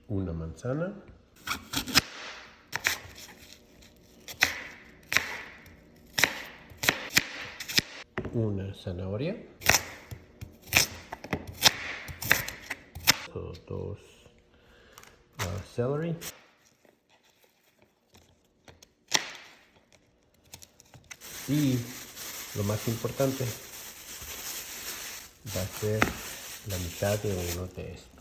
una manzana, una zanahoria, dos celery, y lo más importante va a ser la mitad de uno de estos.